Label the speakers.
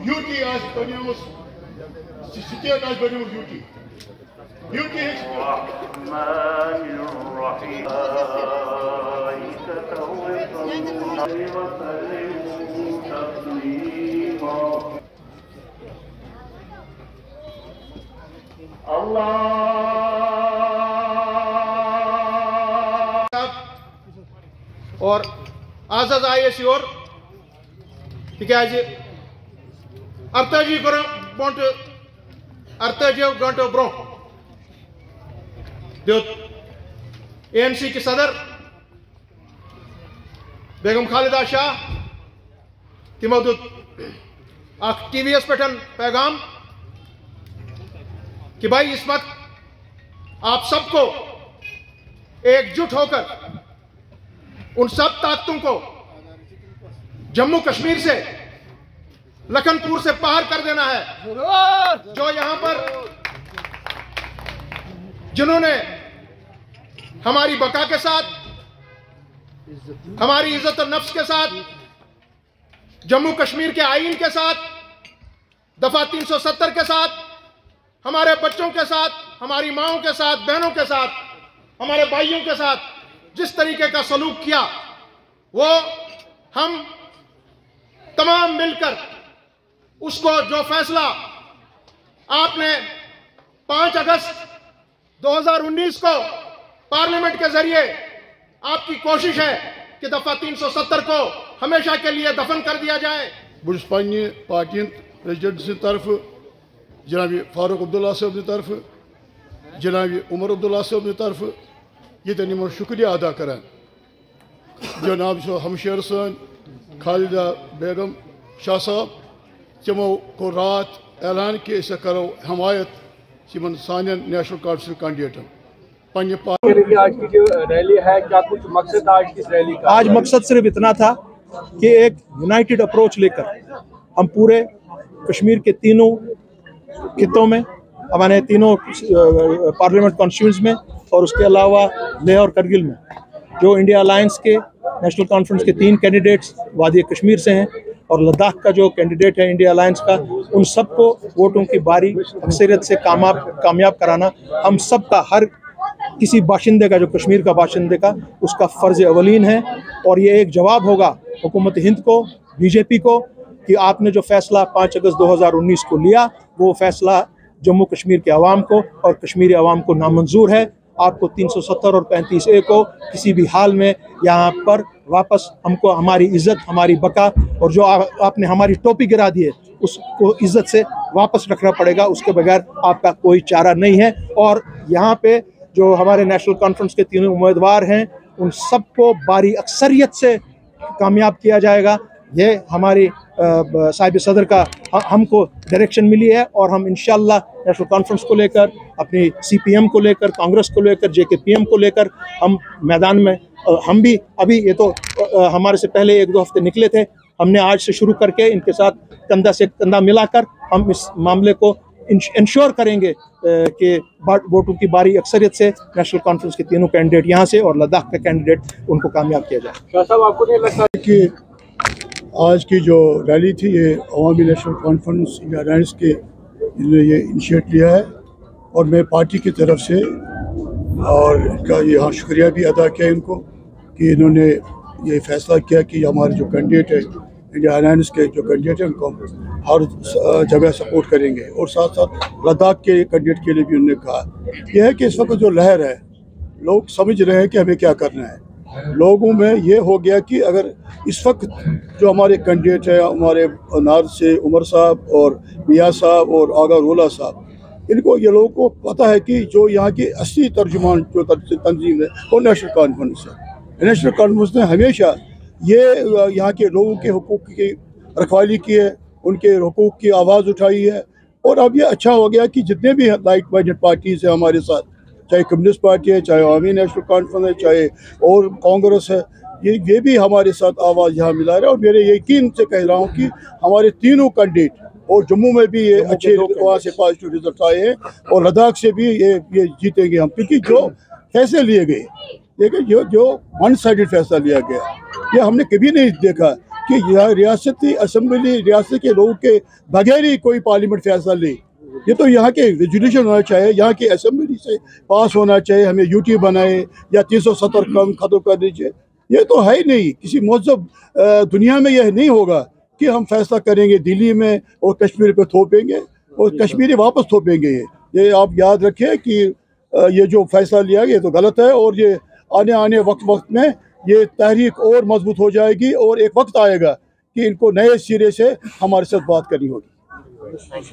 Speaker 1: UT आज बनियोमुस state आज बनियोमुस UT UT और आज आयस योर तिकाज 48 घंटों ब्रो दियोत ANC की सदर बेगम खालिदा शाह तिमो दियोत TVS पे पैगाम कि भाई इस वक्त आप सबको एकजुट होकर उन सब ताकतों को जम्मू कश्मीर से लखनपुर से पार कर देना है जो यहां पर जिन्होंने हमारी बका के साथ, हमारी इज्जत और नफ्स के साथ, जम्मू कश्मीर के आईन के साथ, दफा 370 के साथ, हमारे बच्चों के साथ, हमारी माओं के साथ, बहनों के साथ, हमारे भाइयों के साथ जिस तरीके का सलूक किया, वो हम तमाम मिलकर उसको जो फैसला आपने 5 अगस्त 2019 को पार्लियामेंट के जरिए आपकी कोशिश है कि दफा 370 को हमेशा के लिए दफन कर दिया जाए।
Speaker 2: बुश पानी पार्टी प्रेसिडेंट की तरफ जनाब फारूक अब्दुल्ला साहब की तरफ जनाब उमर अब्दुल्ला साहब की तरफ ये तनिमो शुक्रिया अदा करें जनाब हमशेर सन खालिदा बेगम शाह साहब तमो को रात ऐलान कि इसे करो हमायत सान नेशनल काउंसिल कैंडिडेटन
Speaker 3: आज की जो रैली है, क्या कुछ मकसद आज की रैली का?
Speaker 4: आज मकसद सिर्फ इतना था कि एक यूनाइटेड अप्रोच लेकर हम पूरे कश्मीर के तीनों खित्तों में, हमारे तीनों पार्लियामेंट कॉन्स्टिट्यूंसी में और उसके अलावा लेह और करगिल में जो इंडिया अलायंस के नेशनल कॉन्फ्रेंस के 3 कैंडिडेट्स वादी कश्मीर से हैं और लद्दाख का जो कैंडिडेट है इंडिया अलायंस का, उन सबको वोटों की भारी अक्सरियत से कामयाब कराना हम सब का, हर किसी बाशिंदे का, जो कश्मीर का बाशिंदे का, उसका फ़र्ज़ अवलीन है। और ये एक जवाब होगा हुकूमत हिंद को, बीजेपी को, कि आपने जो फैसला 5 अगस्त 2019 को लिया वो फैसला जम्मू कश्मीर के अवाम को और कश्मीरी अवाम को नामंजूर है। आपको 370 और 35A को किसी भी हाल में यहाँ पर वापस हमको हमारी इज़्ज़त, हमारी बका और जो आपने हमारी टोपी गिरा दी है उसको इज़्ज़त से वापस रखना पड़ेगा, उसके बगैर आपका कोई चारा नहीं है। और यहाँ पे जो हमारे नेशनल कॉन्फ्रेंस के 3 उम्मीदवार हैं उन सबको भारी अक्सरियत से कामयाब किया जाएगा। ये हमारी साहिब सदर का हमको डायरेक्शन मिली है और हम इंशाल्लाह नेशनल कॉन्फ्रेंस को लेकर, अपनी CPM को लेकर, कांग्रेस को लेकर, JKPM को लेकर हम मैदान में, हम भी अभी ये तो हमारे से पहले 1-2 हफ्ते निकले थे, हमने आज से शुरू करके इनके साथ कंधा से कंधा मिलाकर हम इस मामले को इंश्योर करेंगे कि वोटों की भारी अक्सरियत से नेशनल कॉन्फ्रेंस के तीनों कैंडिडेट यहाँ से और लद्दाख का कैंडिडेट उनको कामयाब किया जाए।
Speaker 3: शाह साहब, आपको नहीं लगता
Speaker 2: कि आज की जो रैली थी ये अवामी नेशनल कॉन्फ्रेंस इंडिया अलायंस के इन्होंने ये इनिशिएट लिया है और मैं पार्टी की तरफ से और इनका यहाँ शुक्रिया भी अदा किया इनको कि इन्होंने ये फैसला किया कि हमारे जो कैंडिडेट है इंडिया अलायंस के जो कैंडिडेट हैं उनको हर जगह सपोर्ट करेंगे और साथ साथ लद्दाख के कैंडिडेट के लिए भी उन्होंने कहा यह है कि इस वक्त जो लहर है लोग समझ रहे हैं कि हमें क्या करना है। लोगों में ये हो गया कि अगर इस वक्त जो हमारे कैंडिडेट है हमारे नार्थ से उमर साहब और मियाँ साहब और आगा रोला साहब, इनको ये लोगों को पता है कि जो यहाँ की असली तर्जुमान जो तंजीम है वो नेशनल कॉन्फ्रेंस है। नेशनल कॉन्फ्रेंस ने हमेशा ये यहाँ के लोगों के हुकूक की रखवाली की है, उनके हुकूक की आवाज़ उठाई है। और अब ये अच्छा हो गया कि जितने भी लाइक माइंडेड पार्टीज़ हैं हमारे साथ, चाहे कम्युनिस्ट पार्टी है, चाहे अवामी नेशनल कॉन्फ्रेंस है, चाहे और कांग्रेस है, ये भी हमारे साथ आवाज़ यहाँ मिला रहे हैं। और मेरे यकीन से कह रहा हूँ कि हमारे तीनों कैंडिडेट और जम्मू में भी ये अच्छे वहाँ से पॉजिटिव रिजल्ट आए हैं और लद्दाख से भी ये जीतेंगे हम, क्योंकि जो फैसले लिए गए, देखिए जो वन साइडेड फैसला लिया गया ये हमने कभी नहीं देखा कि रियासती असम्बली रियासत के लोगों के बगैर ही कोई पार्लियामेंट फैसला ले। ये तो यहाँ के रेजोल्यूशन होना चाहिए, यहाँ की असम्बली से पास होना चाहिए, हमें यूटी बनाए या 370 कम खत्म कर दीजिए। ये तो है ही नहीं, किसी महज़ब दुनिया में यह नहीं होगा कि हम फैसला करेंगे दिल्ली में और कश्मीर पे थोपेंगे और कश्मीरी वापस थोपेंगे। ये आप याद रखें कि ये जो फैसला लिया गया तो गलत है, और ये आने वक्त में ये तहरीक और मजबूत हो जाएगी और एक वक्त आएगा कि इनको नए सिरे से हमारे साथ बात करनी होगी।